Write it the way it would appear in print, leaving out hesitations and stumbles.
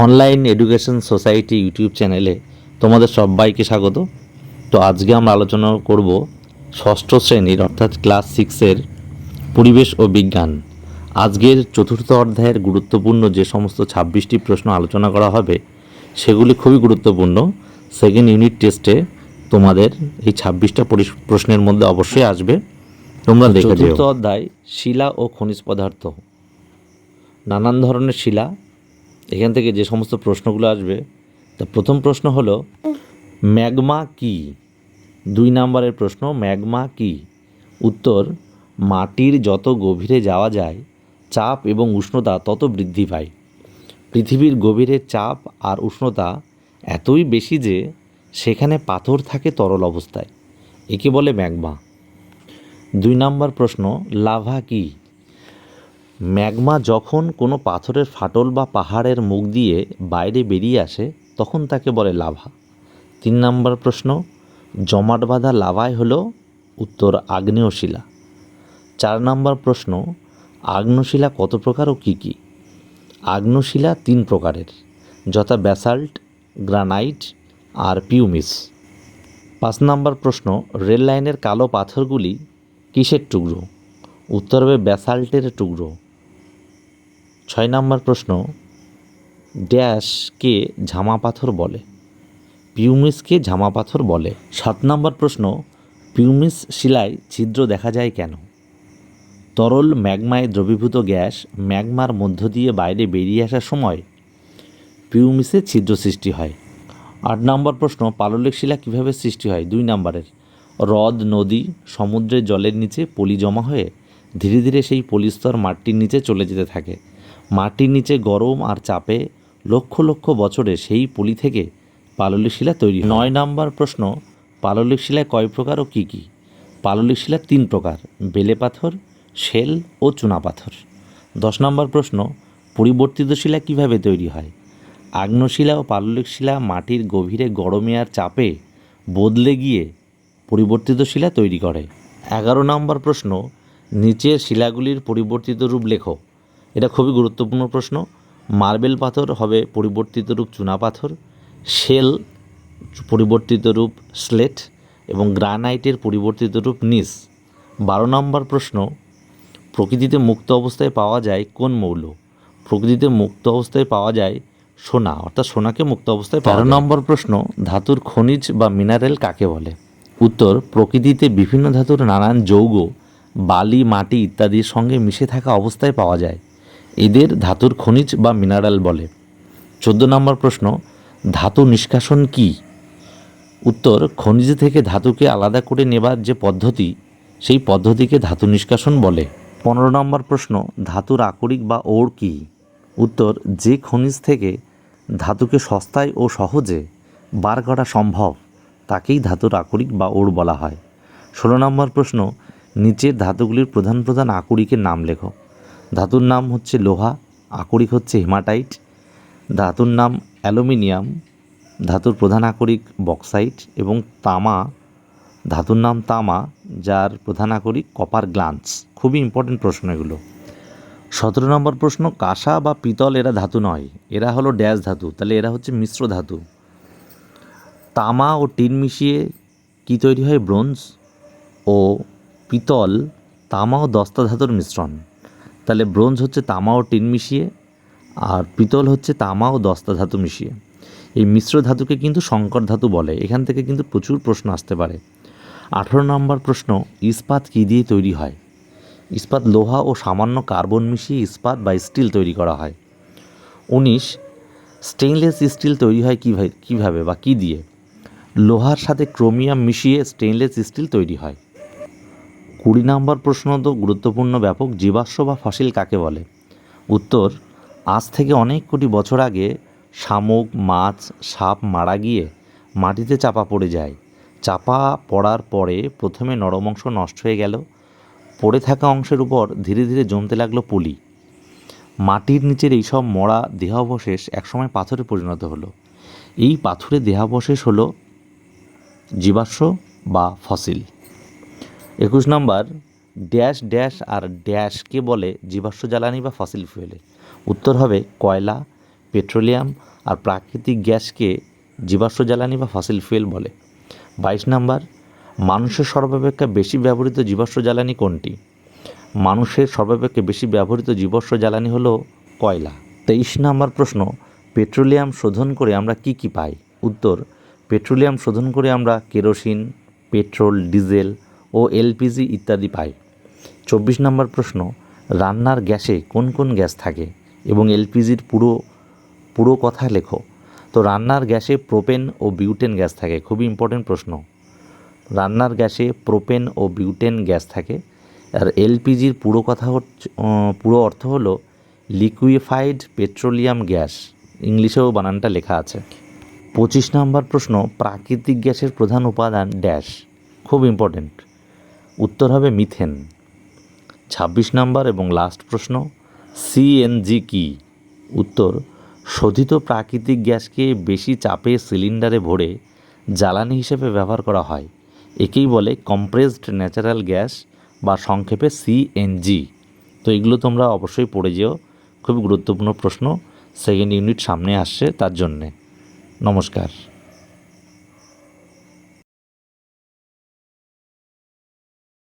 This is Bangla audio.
অনলাইন এডুকেশন সোসাইটি ইউটিউব চ্যানেলে তোমাদের সবাইকে স্বাগত। তো আজকে আমরা আলোচনা করব ষষ্ঠ শ্রেণীর অর্থাৎ ক্লাস 6-এর পরিবেশ ও বিজ্ঞান। আজকের চতুর্থ অধ্যায়ের গুরুত্বপূর্ণ যে সমস্ত 26টি প্রশ্ন আলোচনা করা হবে সেগুলি খুবই গুরুত্বপূর্ণ। সেকেন্ড ইউনিট টেস্টে তোমাদের এই 26টা প্রশ্নের মধ্যে অবশ্যই আসবে, তোমরা দেখে যেও। চতুর্থ অধ্যায় শিলা ও খনিজ পদার্থ। নানান ধরনের শিলা, এখান থেকে যে সমস্ত প্রশ্নগুলো আসবে, তা প্রথম প্রশ্ন হলো ম্যাগমা কি? 2 নম্বরের প্রশ্ন, ম্যাগমা কি? উত্তর, মাটির যত গভীরে যাওয়া যায় চাপ এবং উষ্ণতা তত বৃদ্ধি পায়। পৃথিবীর গভীরে চাপ আর উষ্ণতা এতই বেশি যে সেখানে পাথর থাকে তরল অবস্থায়, একে বলে ম্যাগমা। 2 নম্বর প্রশ্ন, লাভা কি? ম্যাগমা যখন কোনো পাথরের ফাটল বা পাহাড়ের মুখ দিয়ে বাইরে বেরিয়ে আসে তখন তাকে বলে লাভা। 3 নম্বর প্রশ্ন, জমাট বাঁধা লাভাই হলো? উত্তর, আগ্নেয়শিলা। 4 নম্বর প্রশ্ন, আগ্নেয়শিলা কত প্রকার ও কী কী? আগ্নেয়শিলা 3 প্রকারের, যথা ব্যাসাল্ট, গ্রানাইট আর পিউমিস। 5 নম্বর প্রশ্ন, রেল লাইনের কালো পাথরগুলি কিসের টুকরো? উত্তর হবে ব্যাসাল্টের টুকরো। 6 নম্বর প্রশ্ন, ড্যাশকে ঝামা পাথর বলে? পিউমিসকে ঝামা পাথর বলে। 7 নম্বর প্রশ্ন, পিউমিস শিলায় ছিদ্র দেখা যায় কেন? তরল ম্যাগমায় দ্রবীভূত গ্যাস ম্যাগমার মধ্য দিয়ে বাইরে বেরিয়ে আসার সময় পিউমিসে ছিদ্র সৃষ্টি হয়। 8 নম্বর প্রশ্ন, পাললিক শিলা কীভাবে সৃষ্টি হয়? 2 নম্বরের, হ্রদ, নদী, সমুদ্রের জলের নিচে পলি জমা হয়ে ধীরে ধীরে সেই পলিস্তর মাটির নিচে চলে যেতে থাকে। মাটির নিচে গরম আর চাপে লক্ষ লক্ষ বছরে সেই পলি থেকে পাললিক শিলা তৈরি হয়। 9 নম্বর প্রশ্ন, পাললিক শিলায় কয় প্রকার ও কী কী? পাললিক শিলা 3 প্রকার, বেলে পাথর, শেল ও চুনাপাথর। 10 নম্বর প্রশ্ন, পরিবর্তিত শিলা কীভাবে তৈরি হয়? আগ্নেয়শিলা ও পাললিক শিলা মাটির গভীরে গরমে আর চাপে বদলে গিয়ে পরিবর্তিত শিলা তৈরি করে। 11 নম্বর প্রশ্ন, নিচের শিলাগুলির পরিবর্তিত রূপ লেখো। এটা খুবই গুরুত্বপূর্ণ প্রশ্ন। মার্বেল পাথর হবে পরিবর্তিত রূপ চুনাপাথর, শেল পরিবর্তিত রূপ স্লেট এবং গ্রানাইটের পরিবর্তিত রূপ নিস। 12 নম্বর প্রশ্ন, প্রকৃতিতে মুক্ত অবস্থায় পাওয়া যায় কোন মৌল? প্রকৃতিতে মুক্ত অবস্থায় পাওয়া যায় সোনা, অর্থাৎ সোনাকে মুক্ত অবস্থায় পাওয়া যায়। 13 নম্বর প্রশ্ন, ধাতুর খনিজ বা মিনারেল কাকে বলে? উত্তর, প্রকৃতিতে বিভিন্ন ধাতুর নানান যৌগ বালি, মাটি ইত্যাদির সঙ্গে মিশে থাকা অবস্থায় পাওয়া যায়, এদের ধাতুর খনিজ বা মিনারেল বলে। 14 নম্বর প্রশ্ন, ধাতু নিষ্কাশন কি? উত্তর, খনিজ থেকে ধাতুকে আলাদা করে নেবার যে পদ্ধতি সেই পদ্ধতিকে ধাতু নিষ্কাশন বলে। 15 নম্বর প্রশ্ন, ধাতুর আকরিক বা ওর কি? উত্তর, যে খনিজ থেকে ধাতুকে সস্তায় ও সহজে বার করা সম্ভব তাকেই ধাতুর আকরিক বা ওর বলা হয়। 16 নম্বর প্রশ্ন, নিচের ধাতুগুলির প্রধান প্রধান আকরিকের নাম লেখো। ধাতুর নাম হচ্ছে লোহা, আকরিক হচ্ছে হেমাটাইট। ধাতুর নাম অ্যালুমিনিয়াম, ধাতুর প্রধান আকরিক বক্সাইট। এবং তামা, ধাতুর নাম তামা, যার প্রধান আকরিক কপার গ্লান্স। খুবই ইম্পর্টেন্ট প্রশ্ন এগুলো। 17 নম্বর প্রশ্ন, কাঁসা বা পিতল এরা ধাতু নয়, এরা হলো ড্যাশ ধাতু, তাহলে এরা হচ্ছে মিশ্র ধাতু। তামা ও টিন মিশিয়ে কি তৈরি হয়? ব্রোঞ্জ। ও পিতল তামা ও দস্তা ধাতুর মিশ্রণ, তাহলে ব্রোঞ্জ হচ্ছে তামা ও টিন মিশিয়ে, আর পিতল হচ্ছে তামা ও দস্তা ধাতু মিশিয়ে। এই মিশ্র ধাতুকে কিন্তু সংকর ধাতু বলে। এখান থেকে কিন্তু প্রচুর প্রশ্ন আসতে পারে। 18 নম্বর প্রশ্ন, ইস্পাত কী দিয়ে তৈরি হয়? ইস্পাত লোহা ও সামান্য কার্বন মিশিয়ে ইস্পাত বা স্টিল তৈরি করা হয়। 19, স্টেইনলেস স্টিল তৈরি হয় কীভাবে বা কী দিয়ে? লোহার সাথে ক্রোমিয়াম মিশিয়ে স্টেইনলেস স্টিল তৈরি হয়। 20 নম্বর প্রশ্ন তো গুরুত্বপূর্ণ ব্যাপক, জীবাশ্ম বা ফসিল কাকে বলে? উত্তর, আজ থেকে অনেক কোটি বছর আগে শামুক, মাছ, সাপ মারা গিয়ে মাটিতে চাপা পড়ে যায়। চাপা পড়ার পরে প্রথমে নরম অংশ নষ্ট হয়ে গেল, পড়ে থাকা অংশের উপর ধীরে ধীরে জমতে লাগলো পলি। মাটির নিচের এইসব মরা দেহাবশেষ একসময় পাথরে পরিণত হলো। এই পাথুরে দেহাবশেষ হলো জীবাশ্ম বা ফসিল। 21 নম্বর, ড্যাশ ড্যাশ আর ড্যাশকে বলে জীবাশ্ম জ্বালানি বা ফসিল ফুয়েলে? উত্তর হবে কয়লা, পেট্রোলিয়াম আর প্রাকৃতিক গ্যাসকে জীবাশ্ম জ্বালানি বা ফসিল ফুয়েল বলে। 22 নাম্বার, মানুষের সর্বাপেক্ষা বেশি ব্যবহৃত জীবাশ্ম জ্বালানি কোনটি? মানুষের সর্বাপেক্ষা বেশি ব্যবহৃত জীবাশ্ম জ্বালানি হলো কয়লা। 23 নাম্বার প্রশ্ন, পেট্রোলিয়াম শোধন করে আমরা কি কি পাই? উত্তর, পেট্রোলিয়াম শোধন করে আমরা কেরোসিন, পেট্রোল, ডিজেল ও এলপিজি ইত্যাদি পাই। 24 নাম্বার প্রশ্ন, রান্নার গ্যাসে কোন কোন গ্যাস থাকে এবং এলপিজির পুরো কথা লেখো। তো রান্নার গ্যাসে প্রোপেন ও বিউটেন গ্যাস থাকে। খুবই ইম্পর্টেন্ট প্রশ্ন। রান্নার গ্যাসে প্রোপেন ও বিউটেন গ্যাস থাকে। আর এলপিজির পুরো অর্থ হলো লিকুইফাইড পেট্রোলিয়াম গ্যাস, ইংলিশেও বানানটা লেখা আছে। 25 নাম্বার প্রশ্ন, প্রাকৃতিক গ্যাসের প্রধান উপাদান ড্যাশ। খুব ইম্পর্টেন্ট, উত্তর হবে মিথেন। 26 নাম্বার এবং লাস্ট প্রশ্ন, সিএনজি কি? উত্তর, শোধিত প্রাকৃতিক গ্যাসকে বেশি চাপে সিলিন্ডারে ভরে জ্বালানি হিসেবে ব্যবহার করা হয়। একেই বলে কম্প্রেসড ন্যাচারাল গ্যাস বা সংক্ষেপে সিএনজি। তো এগুলো তোমরা অবশ্যই পড়ে যেও, খুব গুরুত্বপূর্ণ প্রশ্ন, সেকেন্ড ইউনিট সামনে আসছে তার জন্যে। নমস্কার।